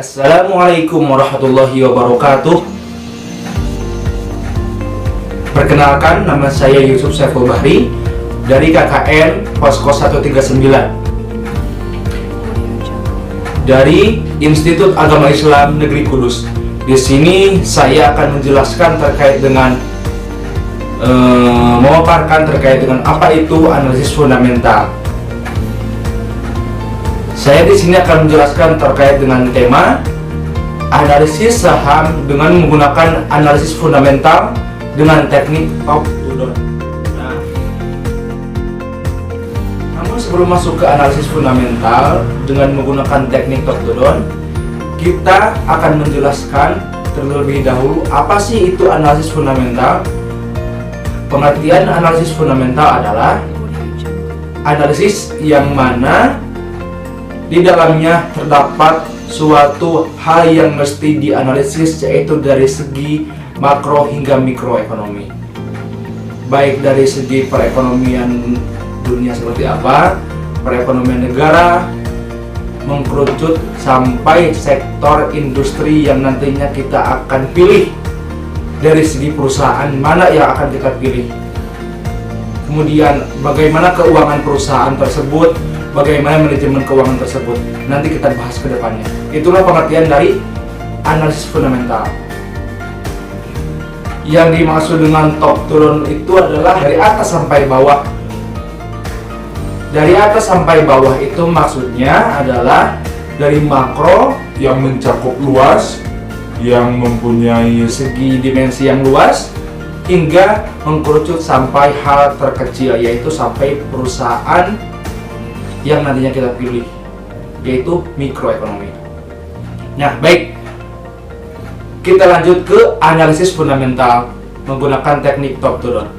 Assalamualaikum warahmatullahi wabarakatuh. Perkenalkan, nama saya Yusuf Saiful Bahri dari KKN Posko 139 dari Institut Agama Islam Negeri Kudus. Di sini saya akan menjelaskan terkait dengan memaparkan terkait dengan apa itu analisis fundamental. Saya di sini akan menjelaskan terkait dengan tema analisis saham dengan menggunakan analisis fundamental dengan teknik top to down. Namun sebelum masuk ke analisis fundamental dengan menggunakan teknik top to down, kita akan menjelaskan terlebih dahulu apa sih itu analisis fundamental. Pengertian analisis fundamental adalah analisis yang mana di dalamnya terdapat suatu hal yang mesti dianalisis, yaitu dari segi makro hingga mikroekonomi. Baik dari segi perekonomian dunia seperti apa, perekonomian negara, mengkerucut sampai sektor industri yang nantinya kita akan pilih. Dari segi perusahaan mana yang akan kita pilih, kemudian bagaimana keuangan perusahaan tersebut, bagaimana manajemen keuangan tersebut, nanti kita bahas ke depannya. Itulah pengertian dari analisis fundamental. Yang dimaksud dengan top to down itu adalah dari atas sampai bawah. Dari atas sampai bawah itu maksudnya adalah dari makro yang mencakup luas, yang mempunyai segi dimensi yang luas, hingga mengkerucut sampai hal terkecil, yaitu sampai perusahaan yang nantinya kita pilih, yaitu mikroekonomi. Nah, baik, kita lanjut ke analisis fundamental menggunakan teknik top to down.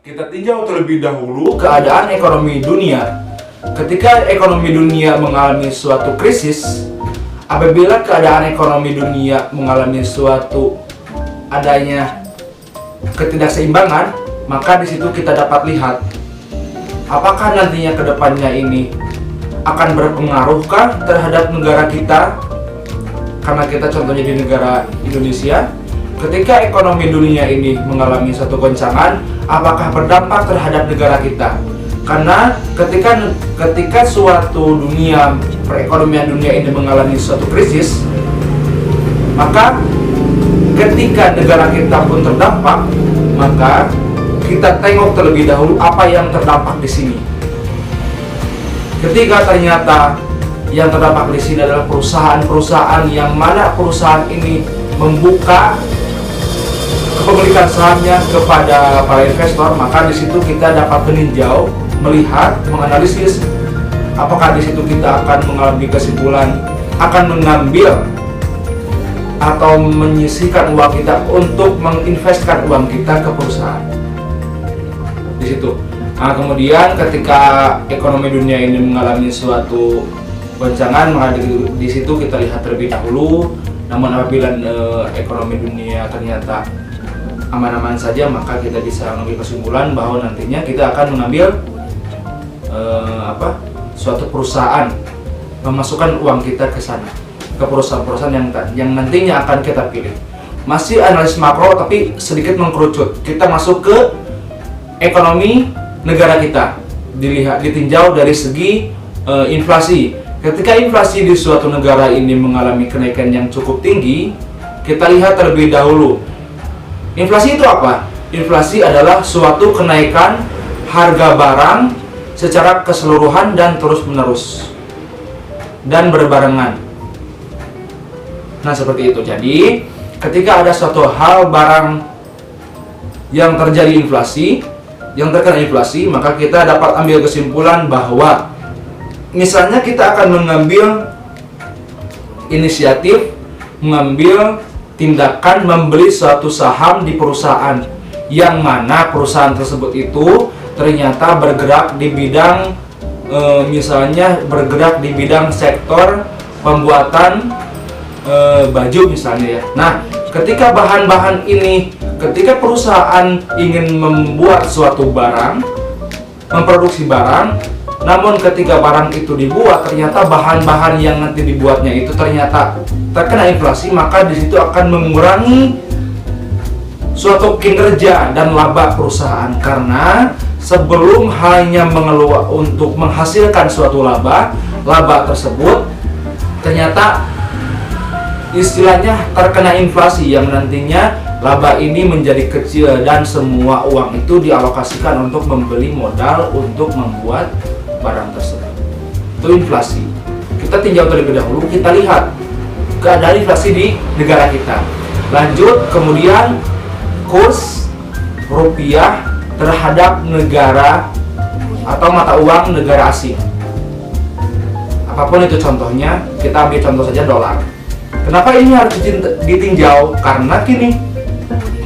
kita tinjau terlebih dahulu Keadaan ekonomi dunia. Ketika ekonomi dunia mengalami suatu krisis, apabila keadaan ekonomi dunia mengalami suatu adanya ketidakseimbangan, maka di situ kita dapat lihat apakah nantinya kedepannya ini akan berpengaruhkah terhadap negara kita. Karena kita contohnya di negara Indonesia, ketika ekonomi dunia ini mengalami suatu goncangan, apakah berdampak terhadap negara kita? Karena ketika suatu dunia, perekonomian dunia ini mengalami suatu krisis, maka ketika negara kita pun terdampak, maka kita tengok terlebih dahulu apa yang terdampak di sini. Ketika ternyata yang terdampak di sini adalah perusahaan-perusahaan yang mana perusahaan ini membuka kepemilikan sahamnya kepada para investor, maka di situ kita dapat meninjau, melihat, menganalisis apakah di situ kita akan mengalami kesimpulan akan mengambil atau menyisihkan uang kita untuk menginvestkan uang kita ke perusahaan di situ. Nah, kemudian ketika ekonomi dunia ini mengalami suatu goncangan, maka di situ kita lihat terlebih dahulu. Namun apabila ekonomi dunia ternyata aman-aman saja, maka kita bisa mengambil kesimpulan bahwa nantinya kita akan mengambil suatu perusahaan, memasukkan uang kita ke sana, ke perusahaan-perusahaan yang nantinya akan kita pilih. Masih analisis makro tapi sedikit mengkerucut. Kita masuk ke ekonomi negara kita, ditinjau dari segi inflasi. Ketika inflasi di suatu negara ini mengalami kenaikan yang cukup tinggi, kita lihat terlebih dahulu. Inflasi itu apa? Inflasi adalah suatu kenaikan harga barang secara keseluruhan dan terus-menerus dan berbarengan. Nah, seperti itu. Jadi, ketika ada suatu hal barang yang terjadi inflasi, yang terkena inflasi, maka kita dapat ambil kesimpulan bahwa misalnya kita akan mengambil inisiatif, mengambil tindakan membeli suatu saham di perusahaan yang mana perusahaan tersebut itu ternyata bergerak di bidang misalnya bergerak di bidang sektor pembuatan baju misalnya ya. Nah, ketika bahan-bahan ini, ketika perusahaan ingin membuat suatu barang, memproduksi barang, Namun ketika barang itu dibuat, ternyata bahan-bahan yang nanti dibuatnya itu ternyata terkena inflasi, maka di situ akan mengurangi suatu kinerja dan laba perusahaan. Karena sebelum hanya mengeluarkan untuk menghasilkan suatu laba tersebut ternyata istilahnya terkena inflasi, yang nantinya laba ini menjadi kecil dan semua uang itu dialokasikan untuk membeli modal untuk membuat barang tersebut. Itu inflasi. Kita tinjau terlebih dahulu, kita lihat keadaan inflasi di negara kita. Lanjut, kemudian kurs rupiah terhadap negara atau mata uang negara asing. Apapun itu contohnya, kita ambil contoh saja dolar. Kenapa ini harus ditinjau? Karena gini,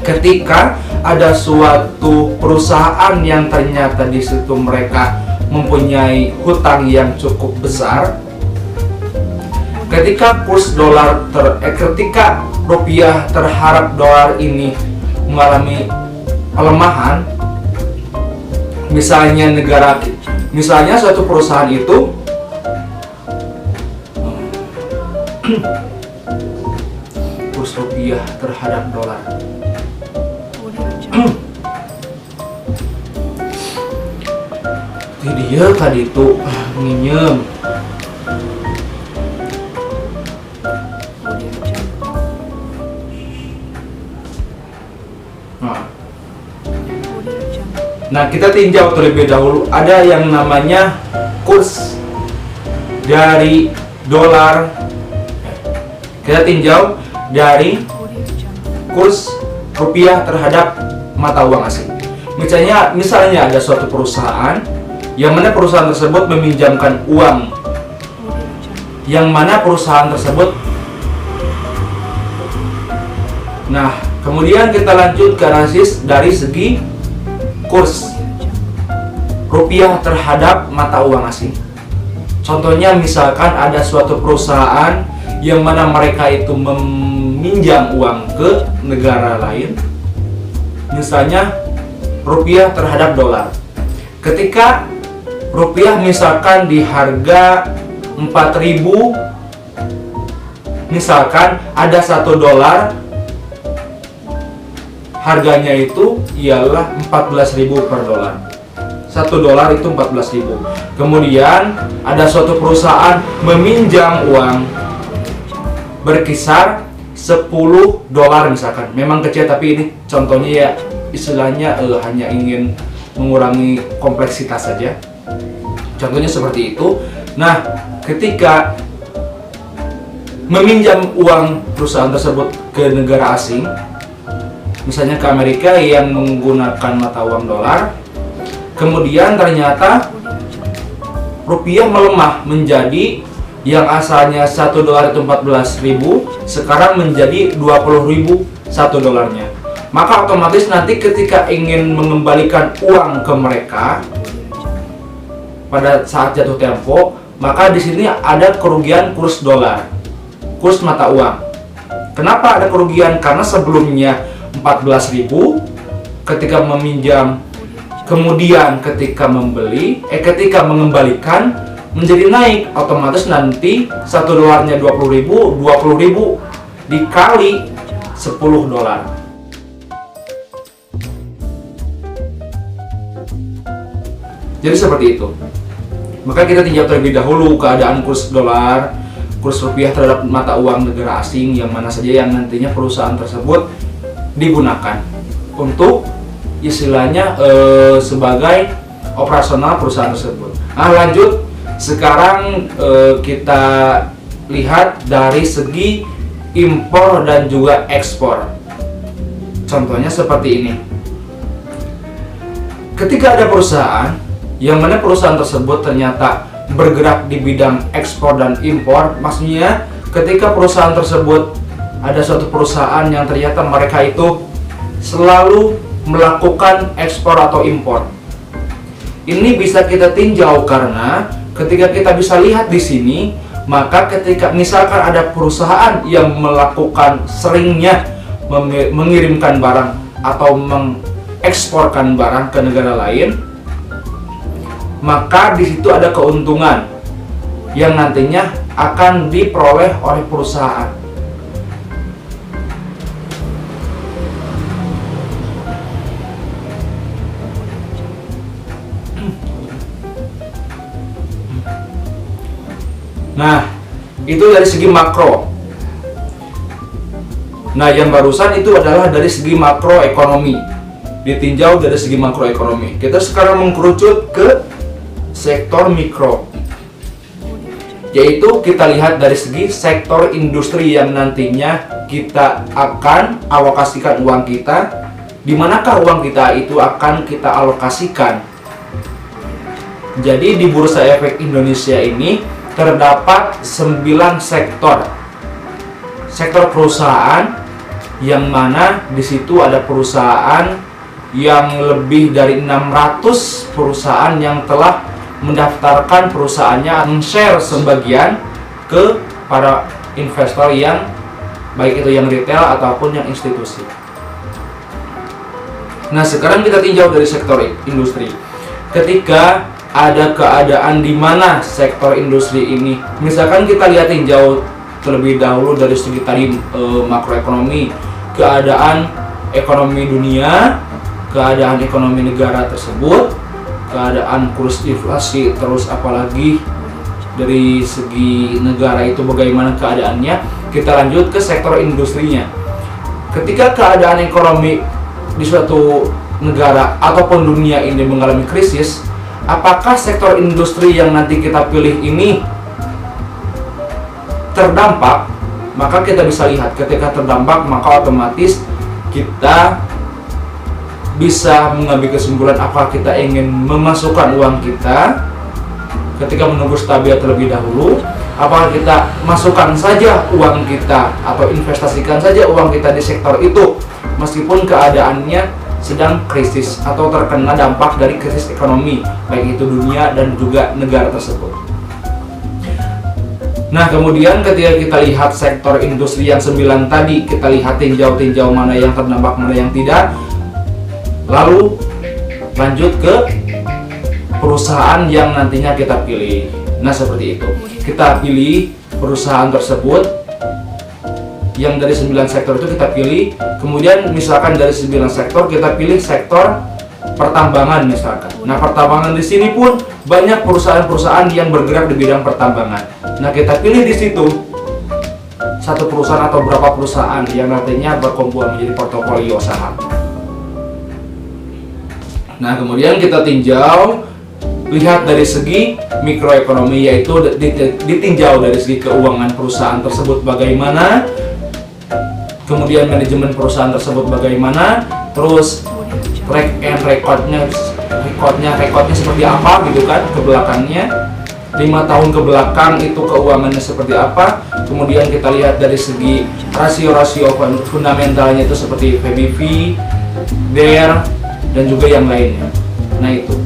ketika ada suatu perusahaan yang ternyata di situ mereka mempunyai hutang yang cukup besar, ketika kurs dolar ketika rupiah terhadap dolar ini mengalami pelemahan, misalnya suatu perusahaan itu kurs rupiah terhadap dolar dia tadi itu nginjem nah kita tinjau terlebih dahulu, ada yang namanya kurs dari dolar. Kita tinjau dari kurs rupiah terhadap mata uang asing. Misalnya ada suatu perusahaan yang mana perusahaan tersebut meminjamkan uang, yang mana perusahaan tersebut. Nah, kemudian kita lanjut ke analisis dari segi kurs rupiah terhadap mata uang asing. Contohnya misalkan ada suatu perusahaan yang mana mereka itu meminjam uang ke negara lain, misalnya rupiah terhadap dolar. Ketika rupiah misalkan di harga 4.000, misalkan ada $1 harganya itu ialah 14.000 per dolar. $1 itu 14.000. Kemudian ada suatu perusahaan meminjam uang berkisar $10 misalkan. Memang kecil, tapi ini contohnya ya istilahnya hanya ingin mengurangi kompleksitas saja. Contohnya seperti itu. Nah, ketika meminjam uang perusahaan tersebut ke negara asing, misalnya ke Amerika yang menggunakan mata uang dolar, kemudian ternyata rupiah melemah menjadi yang asalnya $1 itu 14.000, sekarang menjadi 20.000 $1-nya. Maka otomatis nanti ketika ingin mengembalikan uang ke mereka pada saat jatuh tempo, maka di sini ada kerugian kurs dolar, kurs mata uang. Kenapa ada kerugian? Karena sebelumnya 14.000 ketika meminjam, kemudian ketika mengembalikan menjadi naik, otomatis nanti $1-nya 20.000 dikali $10. Jadi seperti itu. Maka kita tinjau terlebih dahulu keadaan kurs dolar, kurs rupiah terhadap mata uang negara asing yang mana saja yang nantinya perusahaan tersebut digunakan untuk istilahnya sebagai operasional perusahaan tersebut. Nah, lanjut sekarang kita lihat dari segi impor dan juga ekspor. Contohnya seperti ini. Ketika ada perusahaan yang mana perusahaan tersebut ternyata bergerak di bidang ekspor dan impor, maksudnya ketika perusahaan tersebut ada suatu perusahaan yang ternyata mereka itu selalu melakukan ekspor atau impor. Ini bisa kita tinjau karena ketika kita bisa lihat di sini, maka ketika misalkan ada perusahaan yang melakukan seringnya mengirimkan barang atau mengeksporkan barang ke negara lain, maka di situ ada keuntungan yang nantinya akan diperoleh oleh perusahaan. Nah, itu dari segi makro. Nah, yang barusan itu adalah dari segi makroekonomi. Ditinjau dari segi makroekonomi. Kita sekarang mengkerucut ke sektor mikro. Yaitu kita lihat dari segi sektor industri yang nantinya kita akan alokasikan uang kita. Di manakah uang kita itu akan kita alokasikan? Jadi di Bursa Efek Indonesia ini terdapat 9 sektor perusahaan, yang mana di situ ada perusahaan yang lebih dari 600 perusahaan yang telah mendaftarkan perusahaannya, men-share sebagian ke para investor yang baik itu yang retail ataupun yang institusi. Nah, sekarang kita tinjau dari sektor industri. Ketika ada keadaan di mana sektor industri ini, misalkan kita lihat tinjau terlebih dahulu dari segi tadi makroekonomi, keadaan ekonomi dunia, keadaan ekonomi negara tersebut, keadaan kurs inflasi, terus apalagi dari segi negara itu bagaimana keadaannya. Kita lanjut ke sektor industrinya. Ketika keadaan ekonomi di suatu negara ataupun dunia ini mengalami krisis, apakah sektor industri yang nanti kita pilih ini terdampak? Maka kita bisa lihat ketika terdampak, maka otomatis kita bisa mengambil kesimpulan apakah kita ingin memasukkan uang kita ketika menunggu stabil terlebih dahulu, apakah kita masukkan saja uang kita atau investasikan saja uang kita di sektor itu meskipun keadaannya sedang krisis atau terkena dampak dari krisis ekonomi, baik itu dunia dan juga negara tersebut. Nah, kemudian ketika kita lihat sektor industri yang 9 tadi, kita lihat tinjau mana yang terdampak, mana yang tidak. Lalu lanjut ke perusahaan yang nantinya kita pilih. Nah, seperti itu. Kita pilih perusahaan tersebut yang dari 9 sektor itu kita pilih. Kemudian misalkan dari 9 sektor kita pilih sektor pertambangan misalkan. Nah, pertambangan di sini pun banyak perusahaan-perusahaan yang bergerak di bidang pertambangan. Nah, kita pilih di situ satu perusahaan atau berapa perusahaan yang nantinya berkumpul menjadi portofolio saham. Nah, kemudian kita tinjau, lihat dari segi mikroekonomi, yaitu ditinjau dari segi keuangan perusahaan tersebut bagaimana, kemudian manajemen perusahaan tersebut bagaimana, terus track and recordnya seperti apa gitu kan ke belakangnya, 5 tahun ke belakang itu keuangannya seperti apa. Kemudian kita lihat dari segi rasio-rasio fundamentalnya itu seperti PBV, DER, dan juga yang lainnya. Nah, itu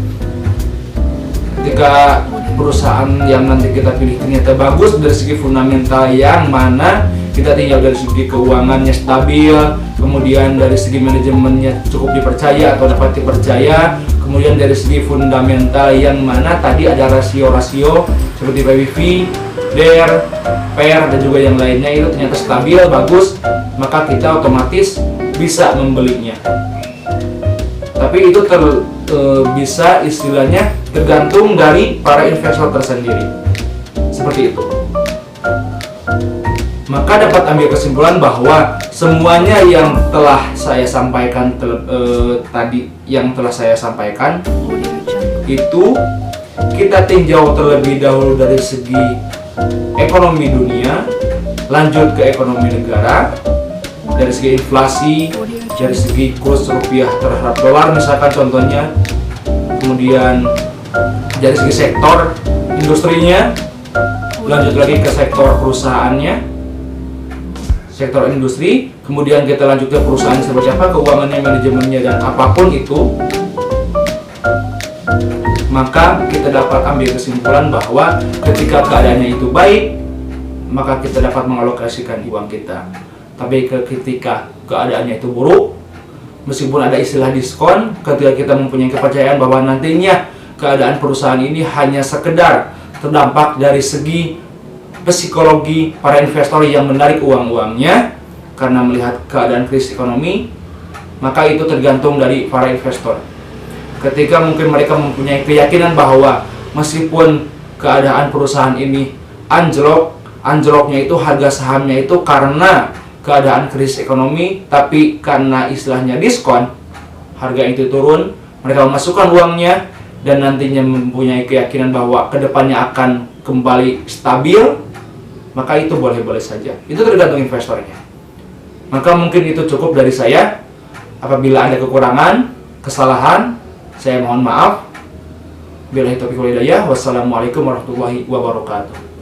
ketika perusahaan yang nanti kita pilih ternyata bagus dari segi fundamental, yang mana kita tinggal dari segi keuangannya stabil, kemudian dari segi manajemennya cukup dipercaya atau dapat dipercaya, kemudian dari segi fundamental yang mana tadi ada rasio-rasio seperti PBV, DER, PER, dan juga yang lainnya itu ternyata stabil, bagus, maka kita otomatis bisa membelinya. Tapi itu bisa istilahnya tergantung dari para investor tersendiri, seperti itu. Maka dapat ambil kesimpulan bahwa semuanya yang telah saya sampaikan tadi, yang telah saya sampaikan itu kita tinjau terlebih dahulu dari segi ekonomi dunia, lanjut ke ekonomi negara, dari segi inflasi, dari segi kurs rupiah terhadap dolar misalkan contohnya, kemudian dari segi sektor industrinya, lanjut lagi ke sektor perusahaannya, sektor industri, kemudian kita lanjut ke perusahaan seperti apa, keuangannya, manajemennya, dan apapun itu, maka kita dapat ambil kesimpulan bahwa ketika keadaannya itu baik, maka kita dapat mengalokasikan uang kita. Tapi ketika keadaannya itu buruk, meskipun ada istilah diskon, ketika kita mempunyai kepercayaan bahwa nantinya keadaan perusahaan ini hanya sekedar terdampak dari segi psikologi para investor yang menarik uang-uangnya karena melihat keadaan krisis ekonomi, maka itu tergantung dari para investor. Ketika mungkin mereka mempunyai keyakinan bahwa meskipun keadaan perusahaan ini anjloknya itu harga sahamnya itu karena keadaan krisis ekonomi, tapi karena istilahnya diskon, harga itu turun, mereka memasukkan uangnya dan nantinya mempunyai keyakinan bahwa kedepannya akan kembali stabil, maka itu boleh-boleh saja. Itu tergantung investornya. Maka mungkin itu cukup dari saya. Apabila ada kekurangan, kesalahan, saya mohon maaf. Billahi taufiq wal hidayah. Wassalamualaikum warahmatullahi wabarakatuh.